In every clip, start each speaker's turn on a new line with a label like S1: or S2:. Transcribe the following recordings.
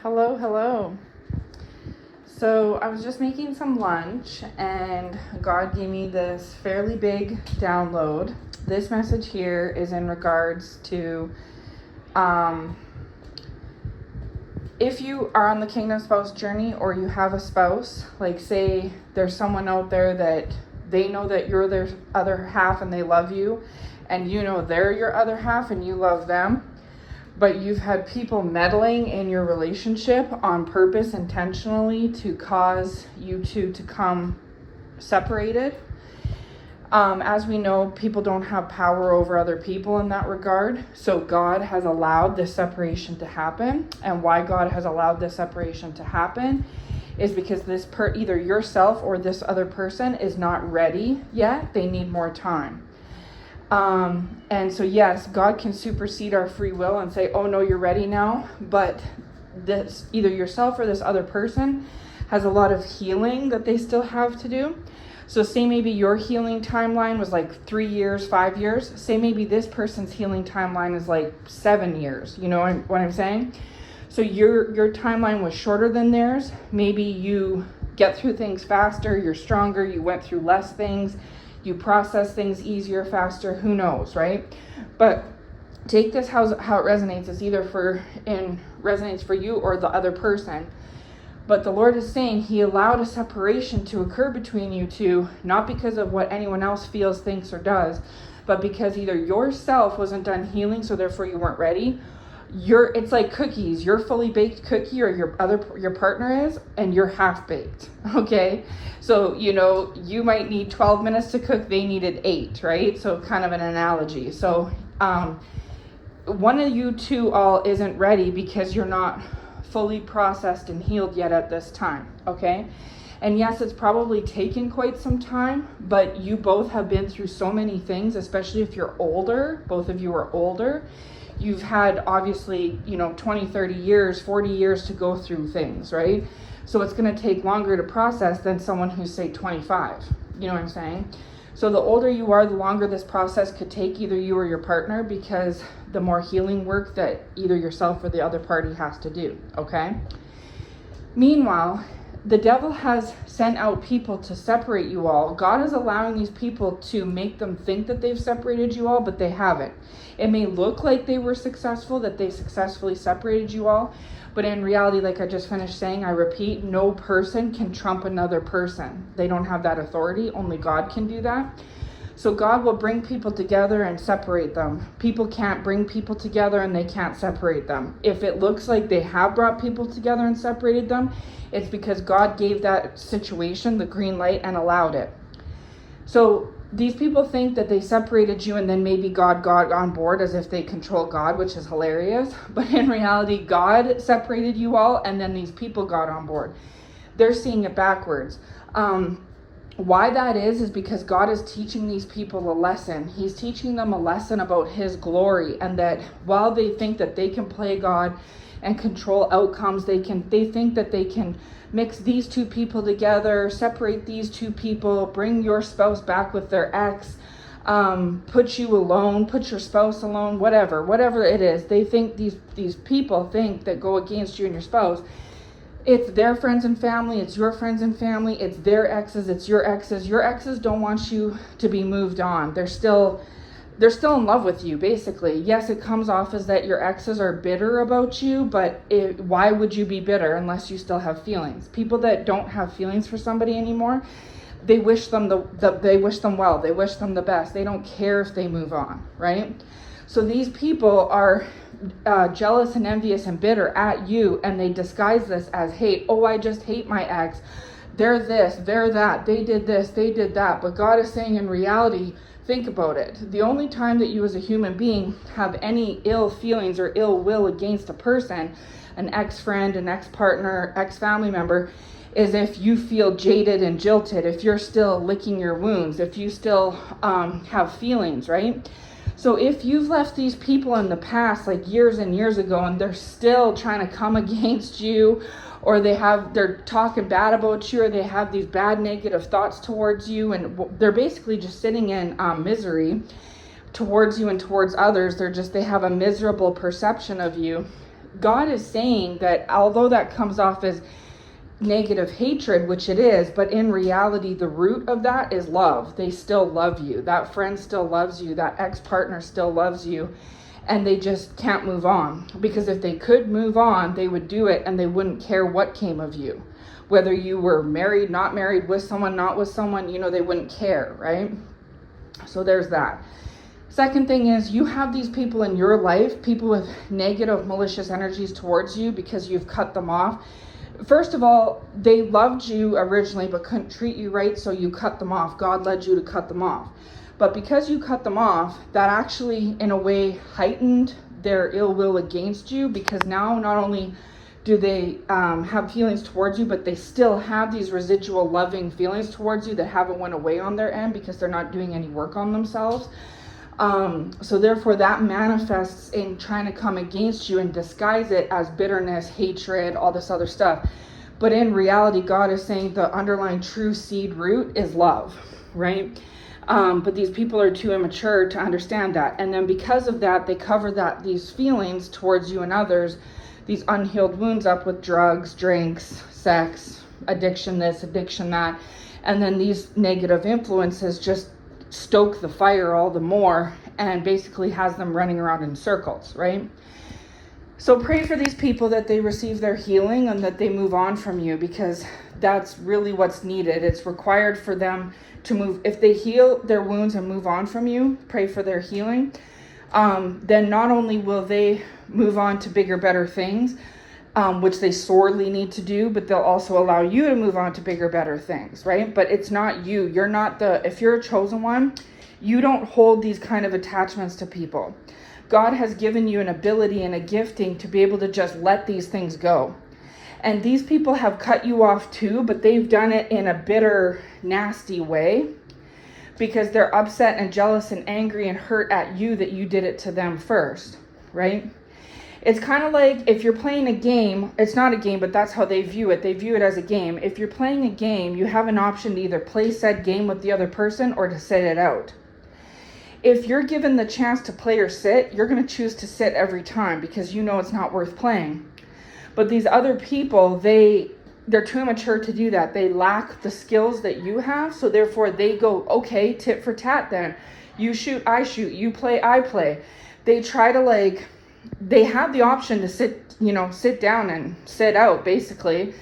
S1: Hello. So I was just making some lunch and God gave me this fairly big download. This message here is in regards to if you are on the Kingdom Spouse journey or you have a spouse, like say there's someone out there that they know that you're their other half and they love you, and you know they're your other half and you love them, but you've had people meddling in your relationship on purpose intentionally to cause you two to come separated. As we know, people don't have power over other people in that regard. So God has allowed this separation to happen. And why God has allowed this separation to happen is because either yourself or this other person is not ready yet. They need more time. And so yes, God can supersede our free will and say, oh no, you're ready now. But this, either yourself or this other person has a lot of healing that they still have to do. So say maybe your healing timeline was like 3 years, 5 years. Say maybe this person's healing timeline is like 7 years. You know what I'm saying? So your timeline was shorter than theirs. Maybe you get through things faster, you're stronger, you went through less things, you process things easier, faster, who knows, right? But take this how it resonates. It's either resonates for you or the other person. But the Lord is saying He allowed a separation to occur between you two, not because of what anyone else feels, thinks, or does, but because either yourself wasn't done healing, so therefore you weren't ready. It's like cookies. You're fully baked cookie, or your partner is, and you're half baked. Okay, so you might need 12 minutes to cook. They needed 8, right? So kind of an analogy. So one of you two all isn't ready because you're not fully processed and healed yet at this time. Okay. And yes, it's probably taken quite some time, but you both have been through so many things, especially if you're older. Both of you are older. You've had obviously, 20, 30 years, 40 years to go through things, right? So it's going to take longer to process than someone who's say 25. You know what I'm saying? So the older you are, the longer this process could take, either you or your partner, because the more healing work that either yourself or the other party has to do, okay? Meanwhile, the devil has sent out people to separate you all. God is allowing these people to make them think that they've separated you all, but they haven't. It may look like they were successful, that they successfully separated you all, but in reality, like I just finished saying, I repeat, no person can trump another person. They don't have that authority. Only God can do that. So God will bring people together and separate them. People can't bring people together and they can't separate them. If it looks like they have brought people together and separated them, it's because God gave that situation the green light and allowed it. So these people think that they separated you and then maybe God got on board as if they control God, which is hilarious. But in reality, God separated you all and then these people got on board. They're seeing it backwards. Why that is because God is teaching these people a lesson. He's teaching them a lesson about His glory, and that while they think that they can play God and control outcomes, they think that they can mix these two people together, separate these two people, bring your spouse back with their ex, put you alone, put your spouse alone, whatever it is. They think these people think that go against you and your spouse. It's their friends and family, it's your friends and family, it's their exes, it's your exes. Your exes don't want you to be moved on. They're still in love with you, basically. Yes, it comes off as that your exes are bitter about you, but why would you be bitter unless you still have feelings? People that don't have feelings for somebody anymore, they wish them they wish them well, they wish them the best. They don't care if they move on, right? So these people are jealous and envious and bitter at you, and they disguise this as hate. Oh, I just hate my ex. They're this, they're that, they did this, they did that. But God is saying, in reality, think about it. The only time that you as a human being have any ill feelings or ill will against a person, an ex-friend, an ex-partner, ex-family member, is if you feel jaded and jilted, if you're still licking your wounds, if you still have feelings, right? So if you've left these people in the past, like years and years ago, and they're still trying to come against you, or they're talking bad about you, or they have these bad negative thoughts towards you, and they're basically just sitting in misery towards you and towards others. They have a miserable perception of you. God is saying that although that comes off as negative hatred, which it is, but in reality, the root of that is love. They still love you. That friend still loves you. That ex-partner still loves you. And they just can't move on. Because if they could move on, they would do it and they wouldn't care what came of you. Whether you were married, not married, with someone, not with someone, they wouldn't care, right? So there's that. Second thing is, you have these people in your life, people with negative, malicious energies towards you because you've cut them off. First of all, they loved you originally but couldn't treat you right, so you cut them off. God led you to cut them off. But because you cut them off, that actually, in a way, heightened their ill will against you, because now not only do they have feelings towards you, but they still have these residual loving feelings towards you that haven't went away on their end because they're not doing any work on themselves. So therefore that manifests in trying to come against you and disguise it as bitterness, hatred, all this other stuff. But in reality, God is saying the underlying true seed root is love, right? But these people are too immature to understand that. And then because of that, they cover these feelings towards you and others, these unhealed wounds up with drugs, drinks, sex, addiction this, addiction that. And then these negative influences just stoke the fire all the more and basically has them running around in circles, right? So pray for these people that they receive their healing and that they move on from you, because that's really what's needed. It's required for them to move. If they heal their wounds and move on from you, pray for their healing, then not only will they move on to bigger, better things, which they sorely need to do, but they'll also allow you to move on to bigger, better things, right? But it's not you. You're not if you're a chosen one, you don't hold these kind of attachments to people. God has given you an ability and a gifting to be able to just let these things go. And these people have cut you off too, but they've done it in a bitter, nasty way because they're upset and jealous and angry and hurt at you that you did it to them first, right? It's kind of like if you're playing a game, it's not a game, but that's how they view it. They view it as a game. If you're playing a game, you have an option to either play said game with the other person or to sit it out. If you're given the chance to play or sit, you're going to choose to sit every time because you know it's not worth playing. But these other people, they're too immature to do that. They lack the skills that you have, so therefore they go, okay, tit for tat then. You shoot, I shoot. You play, I play. They try to they have the option to sit down and sit out basically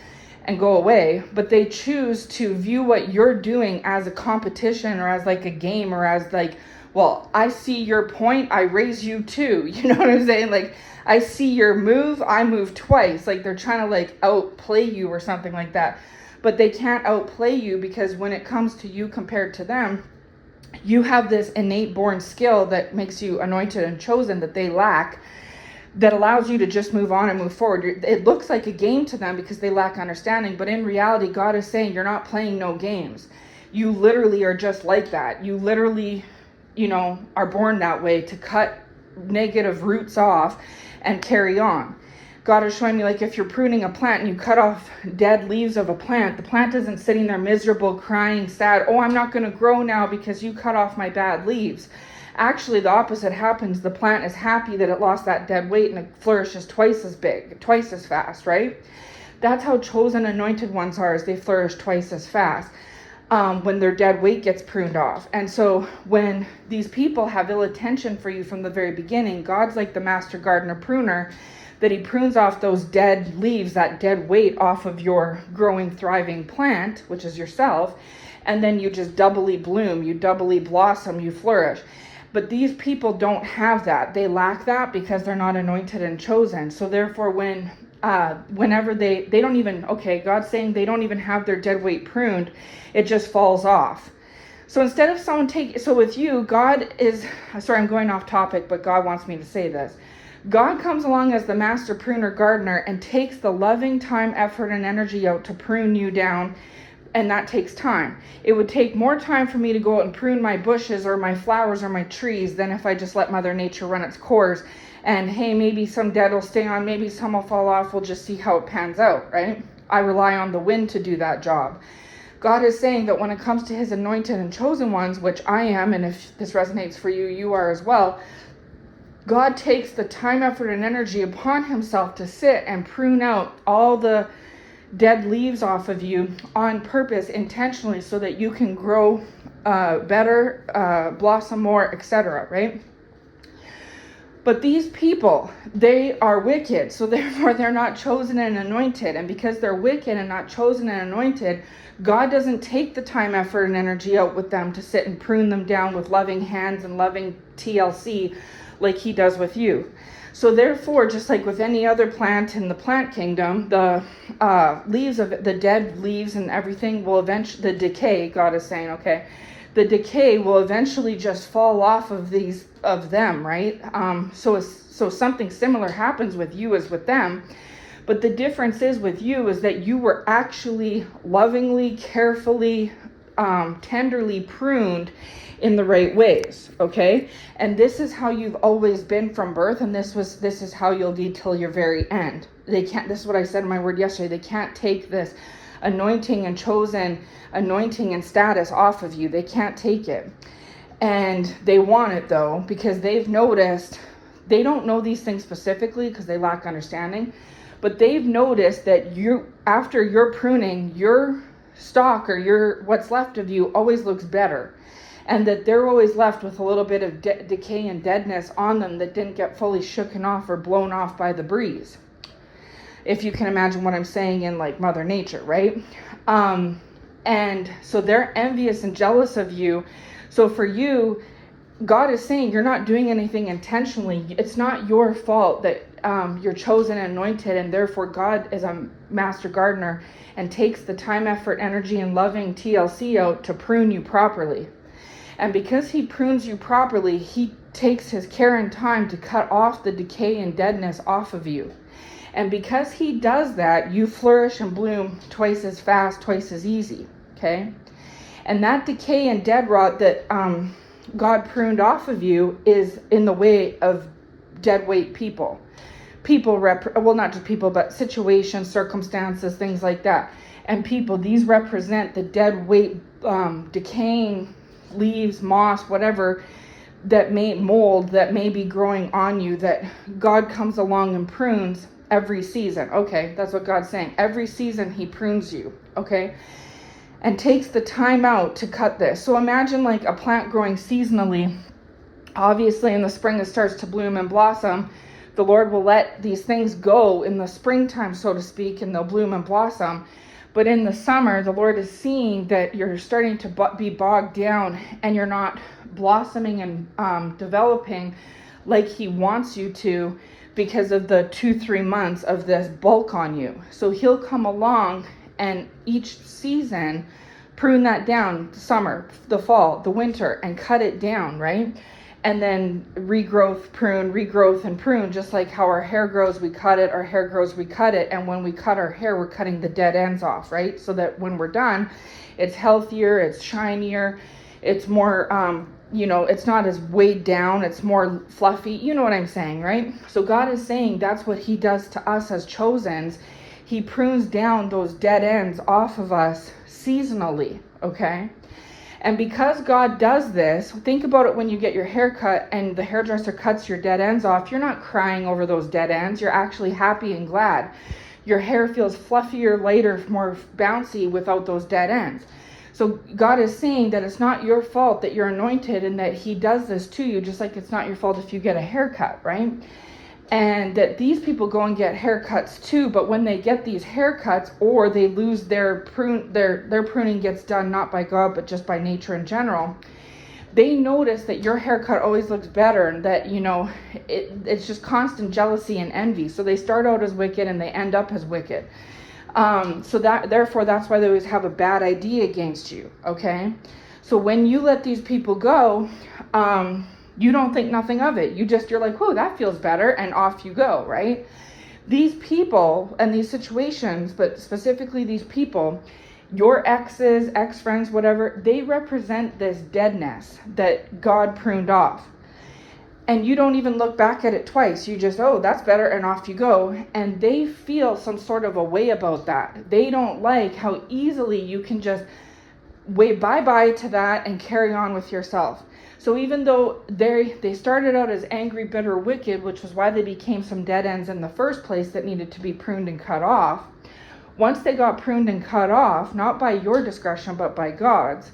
S1: and go away, but they choose to view what you're doing as a competition or as like a game or as like, well, I see your point, I raise you too. You know what I'm saying? I see your move, I move twice. They're trying to outplay you or something like that. But they can't outplay you because when it comes to you compared to them, you have this innate born skill that makes you anointed and chosen that they lack, that allows you to just move on and move forward. It looks like a game to them because they lack understanding, but in reality, God is saying you're not playing no games. You literally are just like that. You literally, are born that way to cut negative roots off and carry on. God is showing me if you're pruning a plant and you cut off dead leaves of a plant, the plant isn't sitting there miserable, crying, sad, oh, I'm not going to grow now because you cut off my bad leaves. Actually, the opposite happens. The plant is happy that it lost that dead weight and it flourishes twice as big, twice as fast, right? That's how chosen anointed ones are, is they flourish twice as fast when their dead weight gets pruned off. And so when these people have ill intention for you from the very beginning, God's like the master gardener pruner, that he prunes off those dead leaves, that dead weight off of your growing, thriving plant, which is yourself, and then you just doubly bloom, you doubly blossom, you flourish. But these people don't have that. They lack that because they're not anointed and chosen. So therefore, whenever they don't even, God's saying they don't even have their dead weight pruned, it just falls off. So instead of someone so with you, God is, sorry, I'm going off topic, but God wants me to say this. God comes along as the master pruner gardener and takes the loving time, effort, and energy out to prune you down. And that takes time. It would take more time for me to go out and prune my bushes or my flowers or my trees than if I just let Mother Nature run its course. And hey, maybe some dead will stay on, maybe some will fall off. We'll just see how it pans out, right? I rely on the wind to do that job. God is saying that when it comes to his anointed and chosen ones, which I am, and if this resonates for you, you are as well, God takes the time, effort, and energy upon himself to sit and prune out all the dead leaves off of you on purpose, intentionally, so that you can grow better, blossom more, etc., right? But these people, they are wicked, so therefore they're not chosen and anointed. And because they're wicked and not chosen and anointed, God doesn't take the time, effort, and energy out with them to sit and prune them down with loving hands and loving TLC like he does with you. So therefore, just like with any other plant in the plant kingdom, the leaves of the dead leaves and everything will eventually, the decay, God is saying, okay, the decay will eventually just fall off of them, right? So something similar happens with you as with them. But the difference is with you is that you were actually lovingly, carefully, tenderly pruned in the right ways, okay? And this is how you've always been from birth, and this is how you'll be till your very end. This is what I said in my word yesterday, they can't take this anointing and chosen anointing and status off of you. They can't take it. And they want it though, because they've noticed, they don't know these things specifically because they lack understanding, but they've noticed that after your pruning, your stalk or what's left of you always looks better. And that they're always left with a little bit of decay and deadness on them that didn't get fully shooken off or blown off by the breeze. If you can imagine what I'm saying in like Mother Nature, right? And so they're envious and jealous of you. So for you, God is saying you're not doing anything intentionally. It's not your fault that you're chosen and anointed, and therefore God is a master gardener and takes the time, effort, energy, and loving TLC out to prune you properly. And because he prunes you properly, he takes his care and time to cut off the decay and deadness off of you. And because he does that, you flourish and bloom twice as fast, twice as easy, okay? And that decay and dead rot that God pruned off of you is in the way of dead weight people. Not just people, but situations, circumstances, things like that. And people, these represent the dead weight, decaying leaves, moss, whatever, that may mold, that may be growing on you, that God comes along and prunes every season. Okay, that's what God's saying. Every season he prunes you, okay, and takes the time out to cut this. So imagine like a plant growing seasonally. Obviously in the spring it starts to bloom and blossom. The Lord will let these things go in the springtime, so to speak, and they'll bloom and blossom. But in the summer, the Lord is seeing that you're starting to be bogged down and you're not blossoming and developing like he wants you to because of the 2-3 months of this bulk on you. So he'll come along and each season prune that down, the summer, the fall, the winter, and cut it down, right? And then regrowth, and prune, just like how our hair grows, we cut it, our hair grows, we cut it. And when we cut our hair, we're cutting the dead ends off, right? So that when we're done, it's healthier, it's shinier, it's more, it's not as weighed down, it's more fluffy. You know what I'm saying, right? So God is saying that's what he does to us as chosens. He prunes down those dead ends off of us seasonally, okay? And because God does this, think about it when you get your hair cut and the hairdresser cuts your dead ends off. You're not crying over those dead ends. You're actually happy and glad. Your hair feels fluffier, lighter, more bouncy without those dead ends. So God is saying that it's not your fault that you're anointed and that he does this to you, just like it's not your fault if you get a haircut, right? And that these people go and get haircuts too, but when they get these haircuts or they lose their pruning gets done not by God but just by nature in general, they notice that your haircut always looks better and that, it's just constant jealousy and envy. So they start out as wicked and they end up as wicked. So therefore that's why they always have a bad idea against you, okay? So when you let these people go, you don't think nothing of it. You're like, whoa, that feels better, and off you go, right? These people and these situations, but specifically these people, your exes, ex-friends, whatever, they represent this deadness that God pruned off. And you don't even look back at it twice. You just, oh, that's better, and off you go. And they feel some sort of a way about that. They don't like how easily you can just wave bye-bye to that and carry on with yourself. So even though they started out as angry, bitter, wicked, which was why they became some dead ends in the first place that needed to be pruned and cut off, once they got pruned and cut off, not by your discretion, but by God's,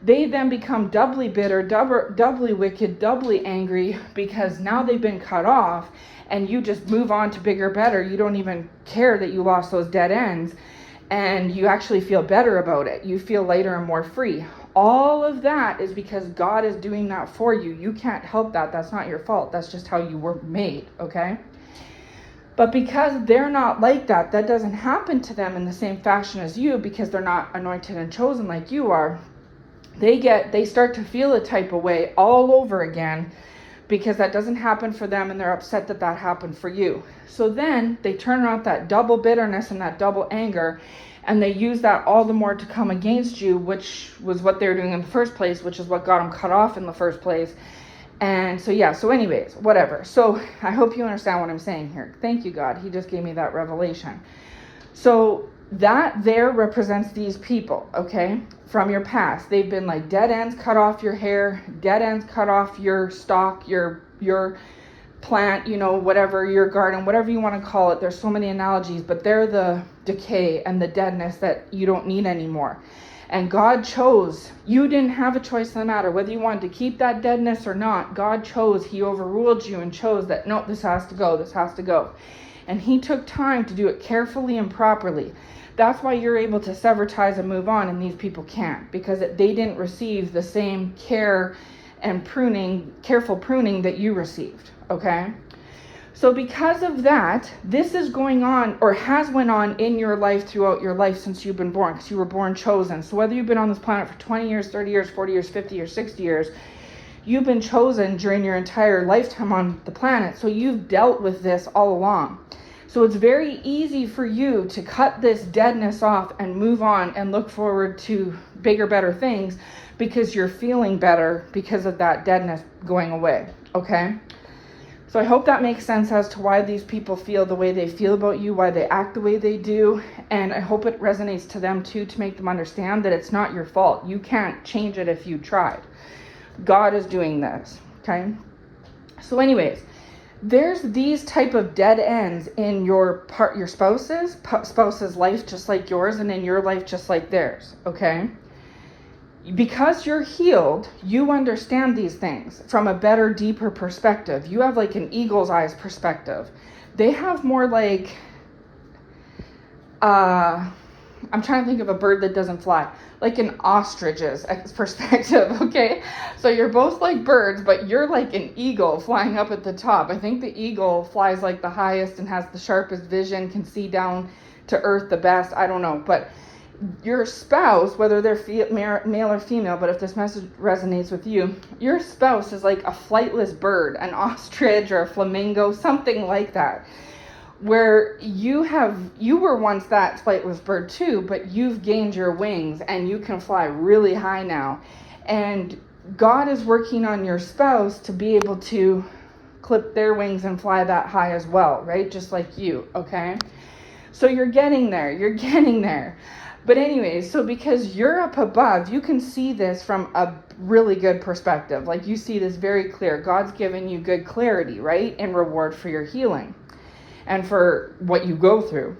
S1: they then become doubly bitter, doubly wicked, doubly angry, because now they've been cut off, and you just move on to bigger, better. You don't even care that you lost those dead ends, and you actually feel better about it. You feel lighter and more free. All of that is because God is doing that for you. You can't help that. That's not your fault. That's just how you were made, okay? But because they're not like that, that doesn't happen to them in the same fashion as you, because they're not anointed and chosen like you are. They start to feel a type of way all over again, because that doesn't happen for them, and they're upset that that happened for you. So then they turn around that double bitterness and that double anger, and they use that all the more to come against you, which was what they were doing in the first place, which is what got them cut off in the first place. And so anyways, whatever. So I hope you understand what I'm saying here. Thank you, God. He just gave me that revelation. So that there represents these people, okay, from your past. They've been like dead ends cut off your hair, dead ends cut off your stalk, your plant, whatever, your garden, whatever you want to call it. There's so many analogies, but they're the decay and the deadness that you don't need anymore. And God chose. You didn't have a choice in the matter whether you wanted to keep that deadness or not. God chose. He overruled you and chose that, no, this has to go. This has to go. And he took time to do it carefully and properly. That's why you're able to sever ties and move on, and these people can't, because they didn't receive the same care and careful pruning that you received, okay? So because of that, this is going on, or has went on in your life throughout your life since you've been born, because you were born chosen. So whether you've been on this planet for 20 years, 30 years, 40 years, 50 years, 60 years, you've been chosen during your entire lifetime on the planet. So you've dealt with this all along. So it's very easy for you to cut this deadness off and move on and look forward to bigger, better things, because you're feeling better because of that deadness going away, okay? So I hope that makes sense as to why these people feel the way they feel about you, why they act the way they do, and I hope it resonates to them too, to make them understand that it's not your fault. You can't change it if you tried. God is doing this, okay? So anyways, there's these type of dead ends in your spouse's life just like yours, and in your life just like theirs, okay? Because you're healed, you understand these things from a better, deeper perspective. You have like an eagle's eyes perspective. They have more like, I'm trying to think of a bird that doesn't fly, like an ostrich's perspective, okay? So you're both like birds, but you're like an eagle flying up at the top. I think the eagle flies like the highest and has the sharpest vision, can see down to earth the best. I don't know, but your spouse, whether they're male or female, but if this message resonates with you, your spouse is like a flightless bird, an ostrich or a flamingo, something like that, where you were once that flightless bird too, but you've gained your wings and you can fly really high now. And God is working on your spouse to be able to clip their wings and fly that high as well, right? Just like you, okay? So you're getting there. But anyways, so because you're up above, you can see this from a really good perspective. Like you see this very clear. God's given you good clarity, right? In reward for your healing and for what you go through.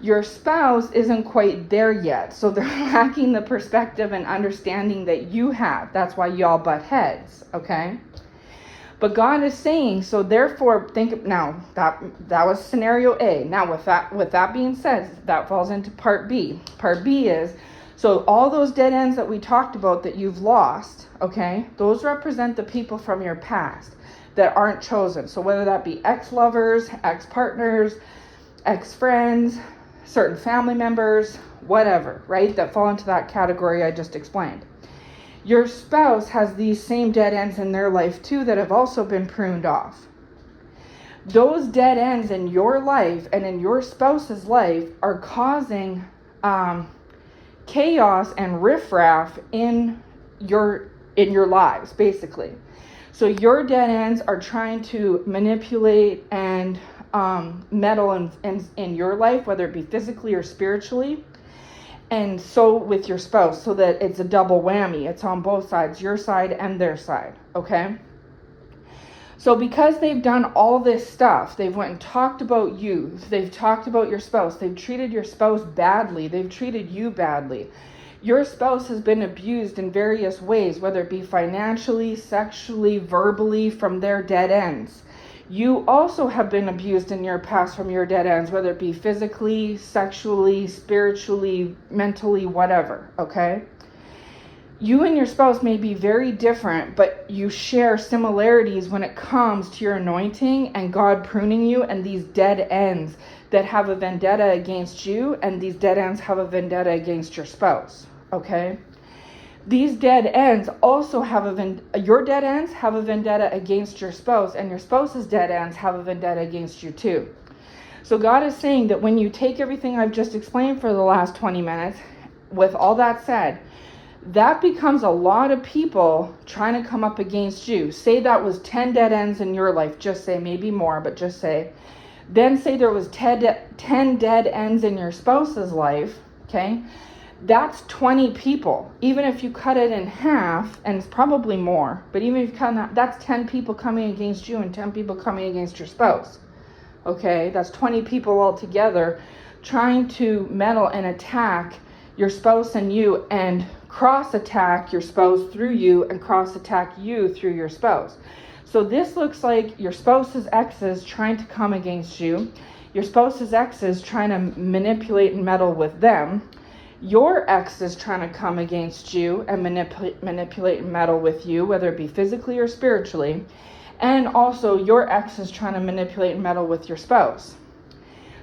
S1: Your spouse isn't quite there yet. So they're lacking the perspective and understanding that you have. That's why y'all butt heads, okay? But God is saying, so therefore, think now, that was scenario A. Now, with that being said, that falls into part B. Part B is, so all those dead ends that we talked about that you've lost, okay, those represent the people from your past that aren't chosen. So whether that be ex-lovers, ex-partners, ex-friends, certain family members, whatever, right, that fall into that category I just explained. Your spouse has these same dead ends in their life too that have also been pruned off. Those dead ends in your life and in your spouse's life are causing chaos and riffraff in your lives, basically. So your dead ends are trying to manipulate and meddle in your life, whether it be physically or spiritually. And so with your spouse, so that it's a double whammy. It's on both sides, your side and their side, okay? So because they've done all this stuff, they've went and talked about you, they've talked about your spouse, they've treated your spouse badly, they've treated you badly. Your spouse has been abused in various ways, whether it be financially, sexually, verbally, from their dead ends. You also have been abused in your past from your dead ends, whether it be physically, sexually, spiritually, mentally, whatever, okay? You and your spouse may be very different, but you share similarities when it comes to your anointing and God pruning you and these dead ends that have a vendetta against you, and these dead ends have a vendetta against your spouse, okay? These dead ends also have your dead ends have a vendetta against your spouse, and your spouse's dead ends have a vendetta against you too. So God is saying that when you take everything I've just explained for the last 20 minutes, with all that said, that becomes a lot of people trying to come up against you. Say that was 10 dead ends in your life, just say, maybe more, but just say. Then say there was 10 dead ends in your spouse's life, okay? That's 20 people. Even if you cut it in half, and it's probably more, but even if you cut that, that's 10 people coming against you and 10 people coming against your spouse, okay? That's 20 people altogether trying to meddle and attack your spouse and you, and cross attack your spouse through you, and cross attack you through your spouse. So this looks like your spouse's exes trying to come against you, your spouse's exes trying to manipulate and meddle with them, your ex is trying to come against you and manipulate and meddle with you, whether it be physically or spiritually, and also your ex is trying to manipulate and meddle with your spouse.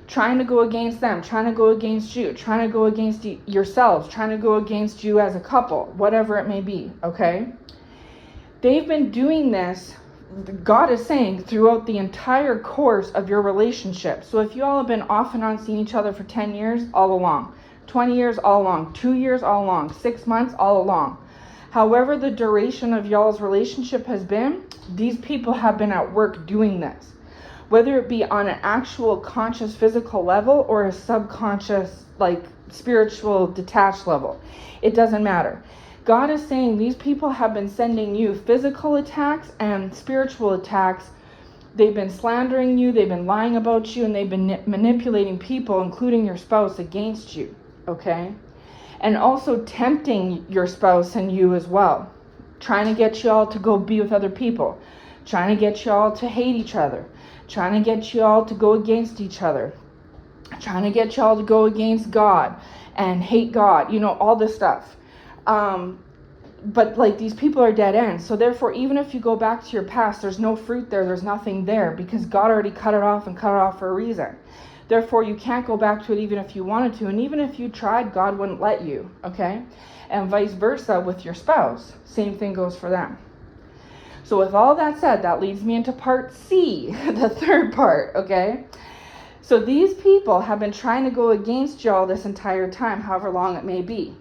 S1: Trying to go against them, trying to go against you, trying to go against yourselves, trying to go against you as a couple, whatever it may be, okay? They've been doing this, God is saying, throughout the entire course of your relationship. So if you all have been off and on seeing each other for 10 years, all along, 20 years, all along, 2 years, all along, 6 months, all along. However the duration of y'all's relationship has been, these people have been at work doing this. Whether it be on an actual conscious physical level or a subconscious, like spiritual detached level. It doesn't matter. God is saying these people have been sending you physical attacks and spiritual attacks. They've been slandering you, they've been lying about you, and they've been manipulating people, including your spouse, against you, okay? And also tempting your spouse and you as well. Trying to get you all to go be with other people. Trying to get you all to hate each other. Trying to get you all to go against each other. Trying to get you all to go against God and hate God. You know, all this stuff. But like these people are dead ends. So therefore, even if you go back to your past, there's no fruit there. There's nothing there because God already cut it off and cut it off for a reason. Therefore, you can't go back to it even if you wanted to. And even if you tried, God wouldn't let you. Okay? And vice versa with your spouse. Same thing goes for them. So with all that said, that leads me into part C, the third part, okay? So these people have been trying to go against y'all this entire time, however long it may be.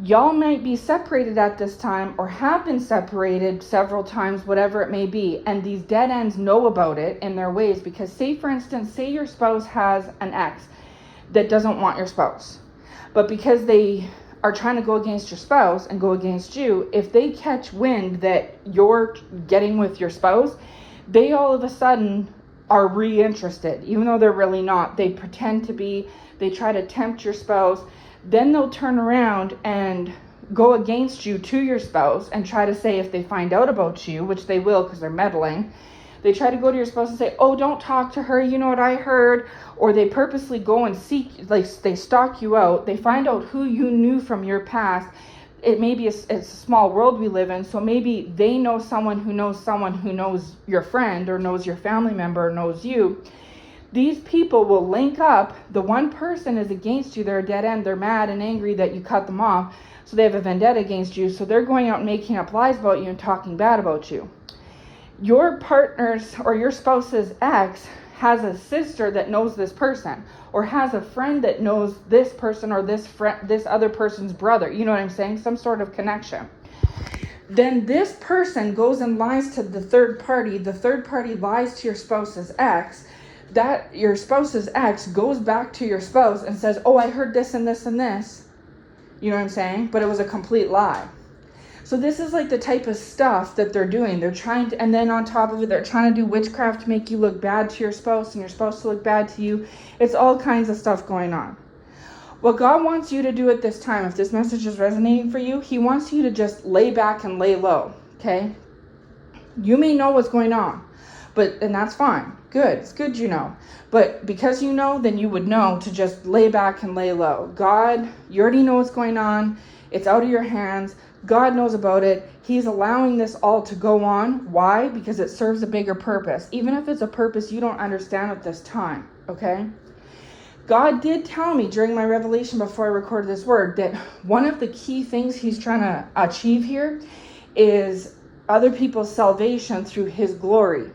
S1: Y'all might be separated at this time or have been separated several times, whatever it may be, and these dead ends know about it in their ways because say, for instance, say your spouse has an ex that doesn't want your spouse, but because they are trying to go against your spouse and go against you, if they catch wind that you're getting with your spouse, they all of a sudden are re-interested, even though they're really not. They pretend to be, they try to tempt your spouse, then they'll turn around and go against you to your spouse and try to say if they find out about you, which they will because they're meddling, they try to go to your spouse and say, oh, don't talk to her, you know what I heard, or they purposely go and seek, like they stalk you out, they find out who you knew from your past. It may be it's a small world we live in, so maybe they know someone who knows your friend or knows your family member or knows you. These people will link up. The one person is against you, they're a dead end, they're mad and angry that you cut them off, so they have a vendetta against you, so they're going out and making up lies about you and talking bad about you. Your partner's or your spouse's ex has a sister that knows this person, or has a friend that knows this person or this other person's brother. You know what I'm saying? Some sort of connection. Then this person goes and lies to the third party. The third party lies to your spouse's ex. that your spouse's ex goes back to your spouse and says, oh, I heard this and this and this, you know what I'm saying? But it was a complete lie. So this is like the type of stuff that they're doing. They're trying to, and then on top of it, they're trying to do witchcraft to make you look bad to your spouse and your spouse to look bad to you. It's all kinds of stuff going on. What God wants you to do at this time, if this message is resonating for you, he wants you to just lay back and lay low, okay? You may know what's going on, and that's fine. Good. It's good you know. But because you know, then you would know to just lay back and lay low. God, you already know what's going on. It's out of your hands. God knows about it. He's allowing this all to go on. Why? Because it serves a bigger purpose. Even if it's a purpose you don't understand at this time, okay? God did tell me during my revelation before I recorded this word that one of the key things he's trying to achieve here is other people's salvation through his glory.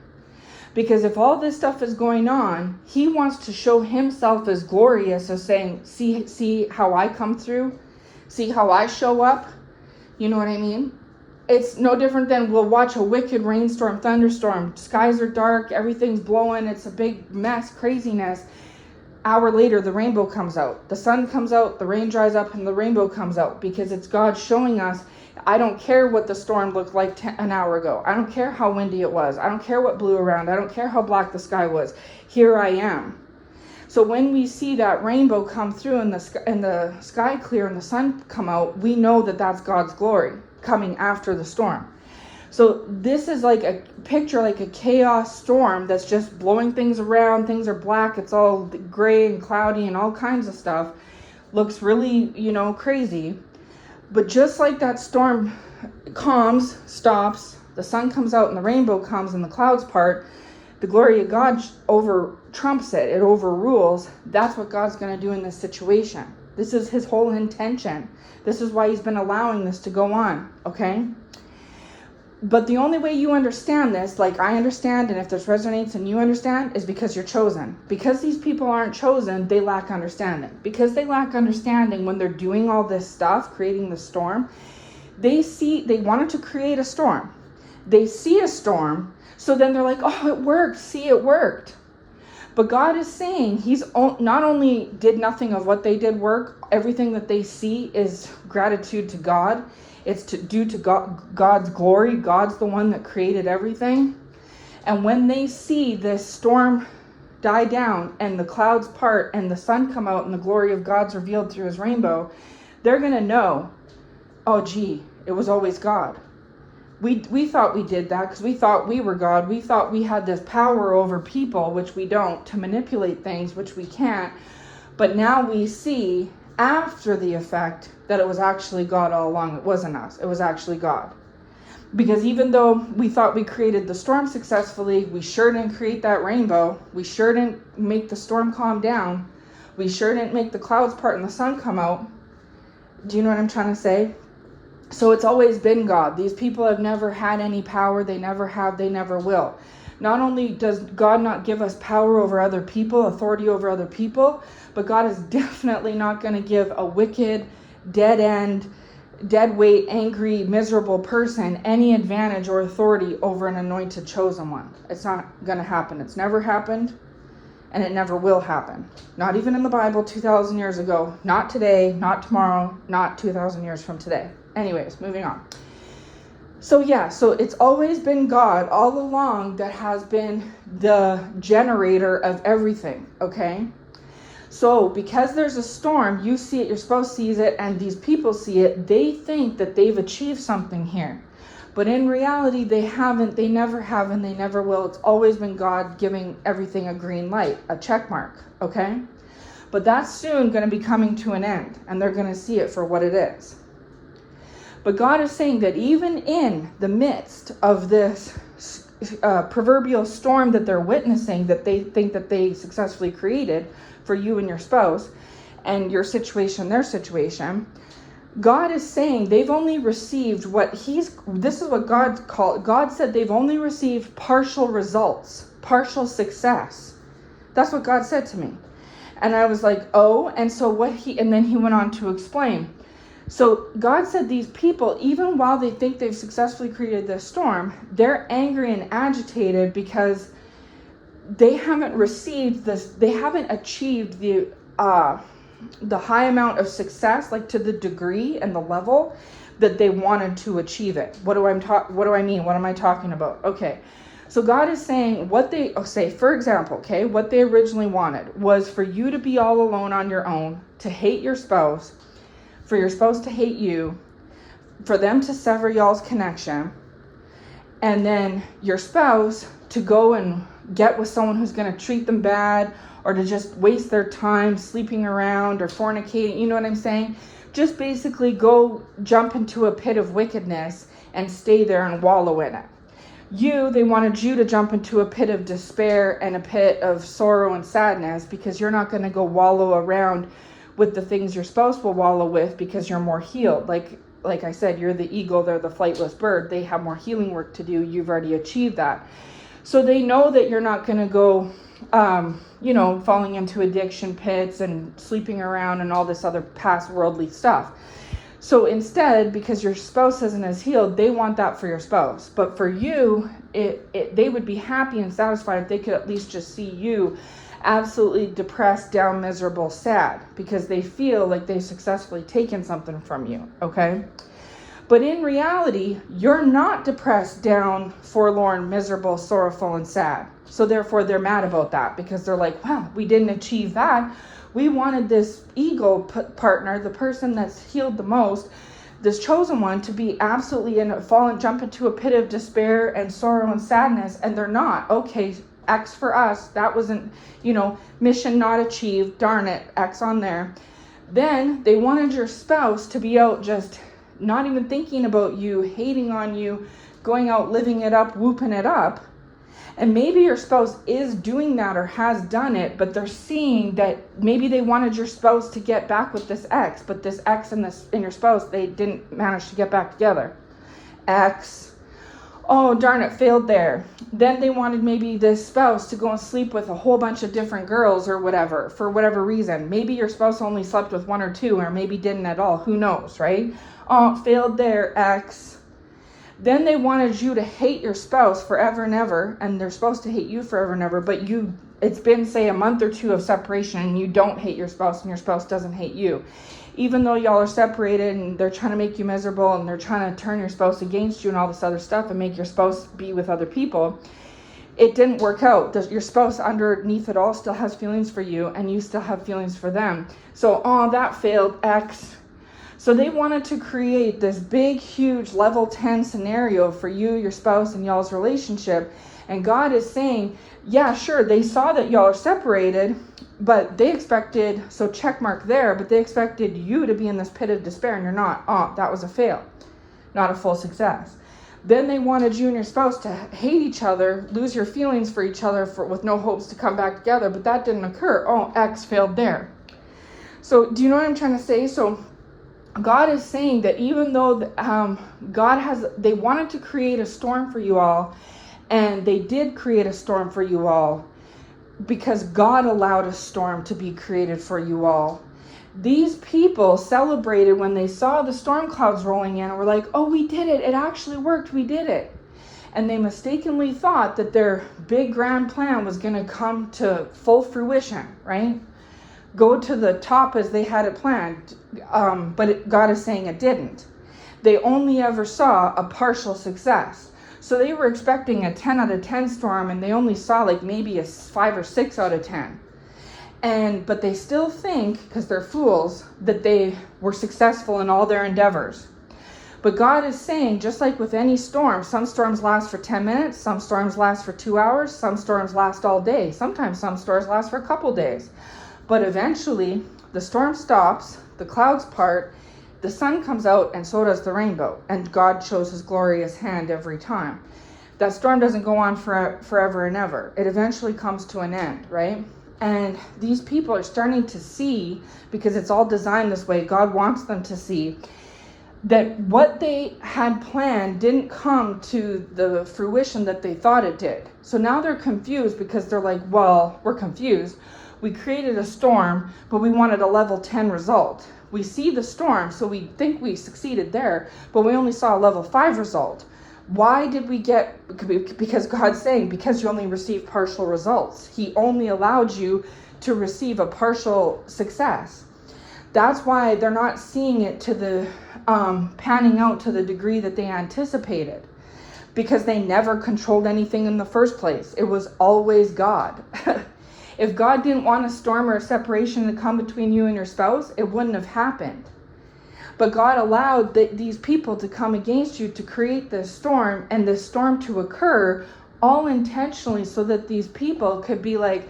S1: Because if all this stuff is going on, he wants to show himself as glorious, as saying, see how I come through? See how I show up? You know what I mean? It's no different than we'll watch a wicked rainstorm, thunderstorm. Skies are dark, everything's blowing, it's a big mess, craziness. Hour later, the rainbow comes out. The sun comes out, the rain dries up, and the rainbow comes out. Because it's God showing us, I don't care what the storm looked like an hour ago. I don't care how windy it was. I don't care what blew around. I don't care how black the sky was. Here I am. So when we see that rainbow come through and the sky clear and the sun come out, we know that that's God's glory coming after the storm. So this is like a picture, like a chaos storm that's just blowing things around. Things are black. It's all gray and cloudy and all kinds of stuff. Looks really, crazy. But just like that storm calms, stops, the sun comes out and the rainbow comes and the clouds part, the glory of God over trumps it. It overrules. That's what God's going to do in this situation. This is his whole intention. This is why he's been allowing this to go on, okay? But the only way you understand this, like I understand, and if this resonates and you understand, is because you're chosen. Because these people aren't chosen, they lack understanding. Because they lack understanding when they're doing all this stuff, creating the storm, they wanted to create a storm. They see a storm, so then they're like, oh, it worked. See, it worked. But God is saying he's not only did nothing of what they did work, everything that they see is gratitude to God. It's due to God's glory. God's the one that created everything. And when they see this storm die down and the clouds part and the sun come out and the glory of God's revealed through his rainbow, they're going to know, oh, gee, it was always God. We thought we did that because we thought we were God. We thought we had this power over people, which we don't, to manipulate things, which we can't. But now we see after the effect that it was actually God all along. It wasn't us. It was actually God. Because even though we thought we created the storm successfully, we sure didn't create that rainbow. We sure didn't make the storm calm down. We sure didn't make the clouds part and the sun come out. Do you know what I'm trying to say? So it's always been God. These people have never had any power. They never have. They never will. Not only does God not give us power over other people, authority over other people, but God is definitely not going to give a wicked, dead-end, dead-weight, angry, miserable person any advantage or authority over an anointed, chosen one. It's not going to happen. It's never happened, and it never will happen. Not even in the Bible 2,000 years ago. Not today, not tomorrow, not 2,000 years from today. Anyways, moving on. So it's always been God all along that has been the generator of everything, okay? So because there's a storm, you see it, your spouse sees it, and these people see it, they think that they've achieved something here. But in reality, they haven't, they never have, and they never will. It's always been God giving everything a green light, a check mark, okay? But that's soon going to be coming to an end, and they're going to see it for what it is. But God is saying that even in the midst of this proverbial storm that they're witnessing, that they think that they successfully created for you and your spouse, and your situation, their situation, God is saying they've only received this is what God said they've only received partial results, partial success. That's what God said to me. And I was like, oh, and then he went on to explain. So God said these people, even while they think they've successfully created this storm, they're angry and agitated because they haven't received this, they haven't achieved the high amount of success, like to the degree and the level that they wanted to achieve it. What do I mean? What am I talking about? Okay. So God is saying for example, okay, what they originally wanted was for you to be all alone on your own, to hate your spouse, for your spouse to hate you, for them to sever y'all's connection, and then your spouse to go and get with someone who's going to treat them bad, or to just waste their time sleeping around or fornicating, you know what I'm saying? Just basically go jump into a pit of wickedness and stay there and wallow in it. They wanted you to jump into a pit of despair and a pit of sorrow and sadness, because you're not going to go wallow around with the things your spouse will wallow with, because you're more healed. Like I said, you're the eagle, they're the flightless bird. They have more healing work to do. You've already achieved that. So they know that you're not going to go, falling into addiction pits and sleeping around and all this other past worldly stuff. So instead, because your spouse isn't as healed, they want that for your spouse. But for you, they would be happy and satisfied if they could at least just see you absolutely depressed, down, miserable, sad, because they feel like they've successfully taken something from you, okay? But in reality, you're not depressed, down, forlorn, miserable, sorrowful, and sad. So therefore, they're mad about that, because they're like, wow, we didn't achieve that. We wanted this ego partner, the person that's healed the most, this chosen one, to be absolutely jump into a pit of despair and sorrow and sadness, and they're not. Okay, X for us. That wasn't, mission not achieved. Darn it, X on there. Then they wanted your spouse to be out just not even thinking about you, hating on you, going out living it up, whooping it up. And maybe your spouse is doing that or has done it, but they're seeing that maybe they wanted your spouse to get back with this ex, but this ex and your spouse, they didn't manage to get back together. Ex, oh darn it, failed there. Then they wanted maybe this spouse to go and sleep with a whole bunch of different girls or whatever, for whatever reason. Maybe your spouse only slept with one or two, or maybe didn't at all. Who knows, right? Oh, failed there, ex. Then they wanted you to hate your spouse forever and ever, and they're supposed to hate you forever and ever, but it's been, say, a month or two of separation, and you don't hate your spouse, and your spouse doesn't hate you. Even though y'all are separated, and they're trying to make you miserable, and they're trying to turn your spouse against you and all this other stuff, and make your spouse be with other people, it didn't work out. Your spouse, underneath it all, still has feelings for you, and you still have feelings for them. So, that failed, X. So they wanted to create this big, huge level 10 scenario for you, your spouse, and y'all's relationship. And God is saying, yeah, sure, they saw that y'all are separated, but they expected, so check mark there, but they expected you to be in this pit of despair, and you're not. That was a fail, not a full success. Then they wanted you and your spouse to hate each other, lose your feelings for each other with no hopes to come back together, but that didn't occur. X failed there. So do you know what I'm trying to say? So God is saying that even though they wanted to create a storm for you all, and they did create a storm for you all, because God allowed a storm to be created for you all. These people celebrated when they saw the storm clouds rolling in and were like, oh, we did it. It actually worked. We did it. And they mistakenly thought that their big grand plan was going to come to full fruition, right? Go to the top as they had it planned. But God is saying it didn't. They only ever saw a partial success. So they were expecting a 10 out of 10 storm, and they only saw like maybe a 5 or 6 out of 10. But they still think, because they're fools, that they were successful in all their endeavors. But God is saying, just like with any storm, some storms last for 10 minutes, some storms last for 2 hours, some storms last all day. Sometimes some storms last for a couple days. But eventually, the storm stops, the clouds part, the sun comes out, and so does the rainbow. And God shows his glorious hand every time. That storm doesn't go on forever and ever. It eventually comes to an end, right? And these people are starting to see, because it's all designed this way, God wants them to see, that what they had planned didn't come to the fruition that they thought it did. So now they're confused, because they're like, well, we're confused. We created a storm, but we wanted a level 10 result. We see the storm, so we think we succeeded there, but we only saw a level 5 result. Why did we get, because God's saying, because you only received partial results. He only allowed you to receive a partial success. That's why they're not seeing it to the, panning out to the degree that they anticipated. Because they never controlled anything in the first place. It was always God. If God didn't want a storm or a separation to come between you and your spouse, it wouldn't have happened. But God allowed these people to come against you to create this storm, and this storm to occur all intentionally so that these people could be like,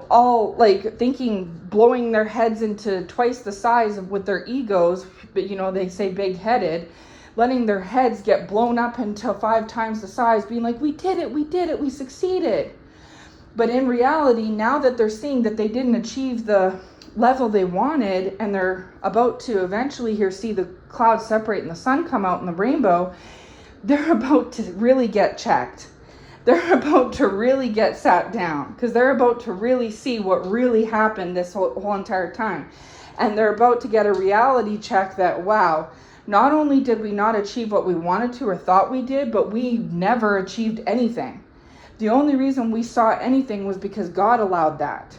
S1: all like thinking, blowing their heads into twice the size of with their egos, but they say big-headed, letting their heads get blown up until 5 times the size, being like, we did it, we succeeded. But in reality, now that they're seeing that they didn't achieve the level they wanted, and they're about to eventually see the clouds separate and the sun come out in the rainbow, they're about to really get checked. They're about to really get sat down, because they're about to really see what really happened this whole entire time. And they're about to get a reality check that, wow, not only did we not achieve what we wanted to or thought we did, but we never achieved anything. The only reason we saw anything was because God allowed that.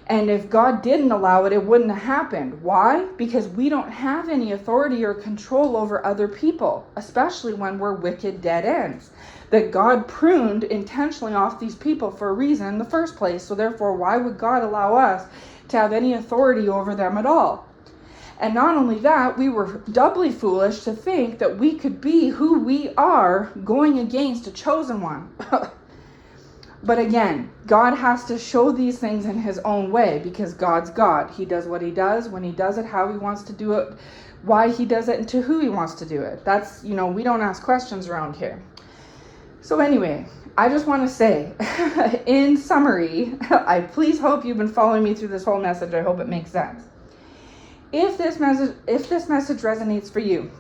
S1: And if God didn't allow it, it wouldn't have happened. Why? Because we don't have any authority or control over other people, especially when we're wicked dead ends. That God pruned intentionally off these people for a reason in the first place. So therefore, why would God allow us to have any authority over them at all? And not only that, we were doubly foolish to think that we could be who we are going against a chosen one. But again, God has to show these things in his own way, because God's God. He does what he does, when he does it, how he wants to do it, why he does it, and to who he wants to do it. That's, we don't ask questions around here. So anyway, I just want to say, in summary, I please hope you've been following me through this whole message. I hope it makes sense. If this message resonates for you,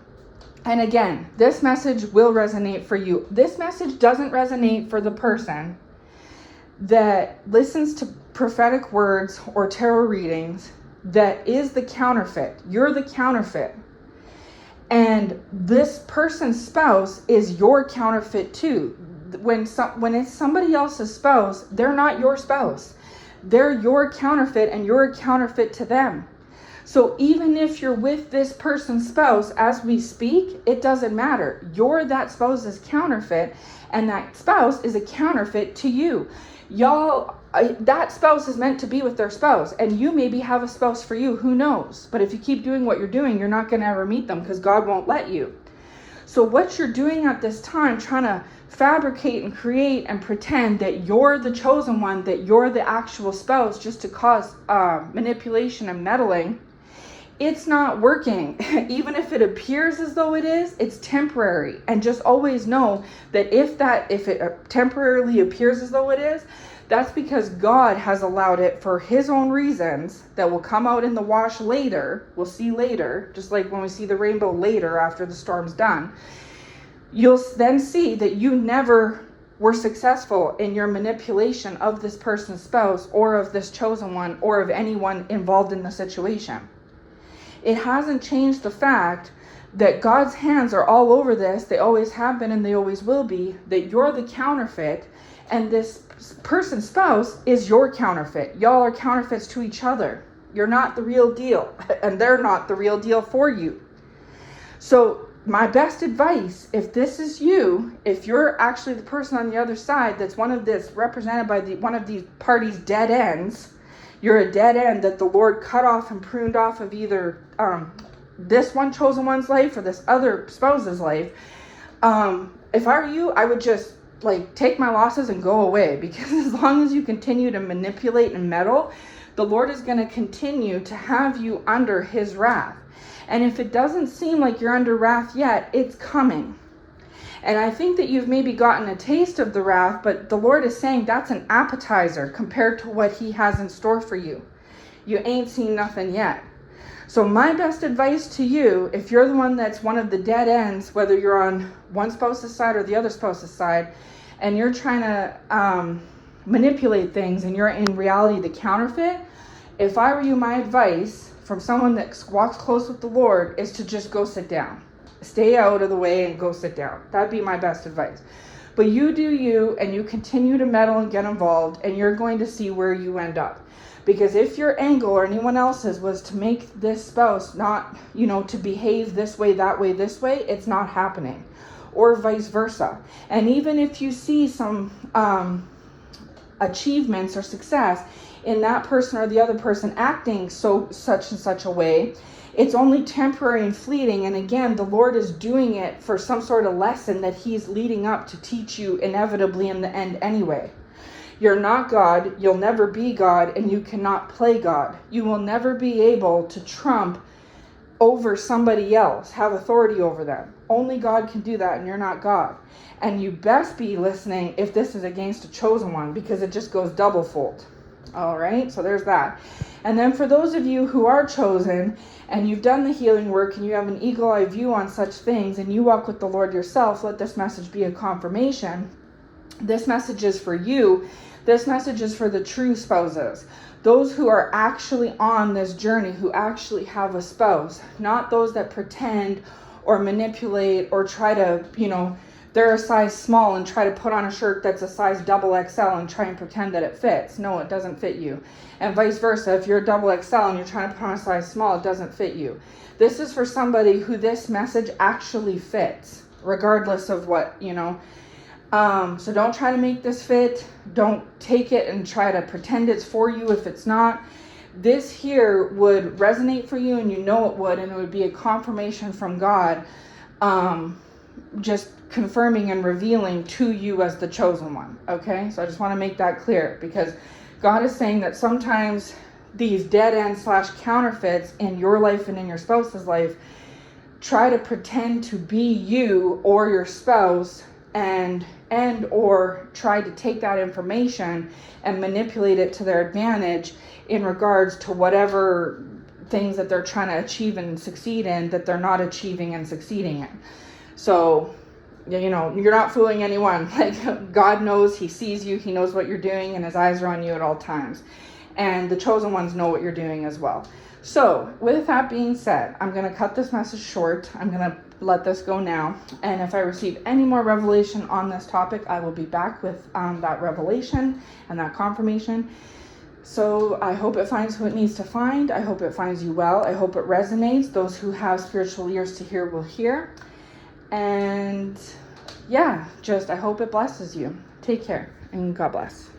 S1: and again, this message will resonate for you. This message doesn't resonate for the person that listens to prophetic words or tarot readings that is the counterfeit. You're the counterfeit. And this person's spouse is your counterfeit too. When it's somebody else's spouse, they're not your spouse. They're your counterfeit, and you're a counterfeit to them. So even if you're with this person's spouse as we speak, it doesn't matter. You're that spouse's counterfeit, and that spouse is a counterfeit to you. Y'all, that spouse is meant to be with their spouse, and you maybe have a spouse for you, who knows? But if you keep doing what you're doing, you're not going to ever meet them, because God won't let you. So what you're doing at this time, trying to fabricate and create and pretend that you're the chosen one, that you're the actual spouse, just to cause manipulation and meddling, it's not working. Even if it appears as though it is, it's temporary. And just always know that if it temporarily appears as though it is, that's because God has allowed it for his own reasons that will come out in the wash later. We'll see later, just like when we see the rainbow later after the storm's done. You'll then see that you never were successful in your manipulation of this person's spouse, or of this chosen one, or of anyone involved in the situation. It hasn't changed the fact that God's hands are all over this. They always have been, and they always will be. That you're the counterfeit, and this person's spouse is your counterfeit. Y'all are counterfeits to each other. You're not the real deal, and they're not the real deal for you. So my best advice, if this is you, if you're actually the person on the other side that's represented by one of these parties' dead ends, you're a dead end that the Lord cut off and pruned off of either this one chosen one's life or this other spouse's life. If I were you, I would just take my losses and go away, because as long as you continue to manipulate and meddle, the Lord is going to continue to have you under his wrath. And if it doesn't seem like you're under wrath yet, it's coming. And I think that you've maybe gotten a taste of the wrath, but the Lord is saying that's an appetizer compared to what he has in store for you. You ain't seen nothing yet. So my best advice to you, if you're the one that's one of the dead ends, whether you're on one spouse's side or the other spouse's side, and you're trying to manipulate things, and you're in reality the counterfeit, if I were you, my advice from someone that walks close with the Lord is to just go sit down. stay out of the way and go sit down. That'd be my best advice. But you do you, and you continue to meddle and get involved, and you're going to see where you end up. Because if your angle or anyone else's was to make this spouse not, to behave this way, that way, this way, it's not happening. Or vice versa. And even if you see some achievements or success in that person or the other person acting such and such a way, it's only temporary and fleeting. And again, the Lord is doing it for some sort of lesson that he's leading up to teach you inevitably in the end anyway. You're not God, you'll never be God, and you cannot play God. You will never be able to trump over somebody else, have authority over them. Only God can do that, and you're not God. And you best be listening if this is against a chosen one, because it just goes double fold. All right, so there's that. And then for those of you who are chosen, and you've done the healing work, and you have an eagle-eye view on such things, and you walk with the Lord yourself, let this message be a confirmation. This message is for you. This message is for the true spouses. Those who are actually on this journey, who actually have a spouse, not those that pretend or manipulate or try to, they're a size small and try to put on a shirt that's a size XXL and try and pretend that it fits. No, it doesn't fit you. And vice versa. If you're a XXL and you're trying to put on a size small, it doesn't fit you. This is for somebody who this message actually fits, regardless of what, So don't try to make this fit. Don't take it and try to pretend it's for you if it's not. This here would resonate for you, and you know it would, and it would be a confirmation from God, just confirming and revealing to you as the chosen one. Okay, so I just want to make that clear, because God is saying that sometimes these dead end / counterfeits in your life and in your spouse's life try to pretend to be you or your spouse, and or try to take that information and manipulate it to their advantage in regards to whatever things that they're trying to achieve and succeed in that they're not achieving and succeeding in. So, you're not fooling anyone. Like, God knows, he sees you, he knows what you're doing, and his eyes are on you at all times. And the chosen ones know what you're doing as well. So, with that being said, I'm going to cut this message short. I'm going to let this go now. And if I receive any more revelation on this topic, I will be back with that revelation and that confirmation. So I hope it finds who it needs to find. I hope it finds you well. I hope it resonates. Those who have spiritual ears to hear will hear. And I hope it blesses you. Take care, and God bless.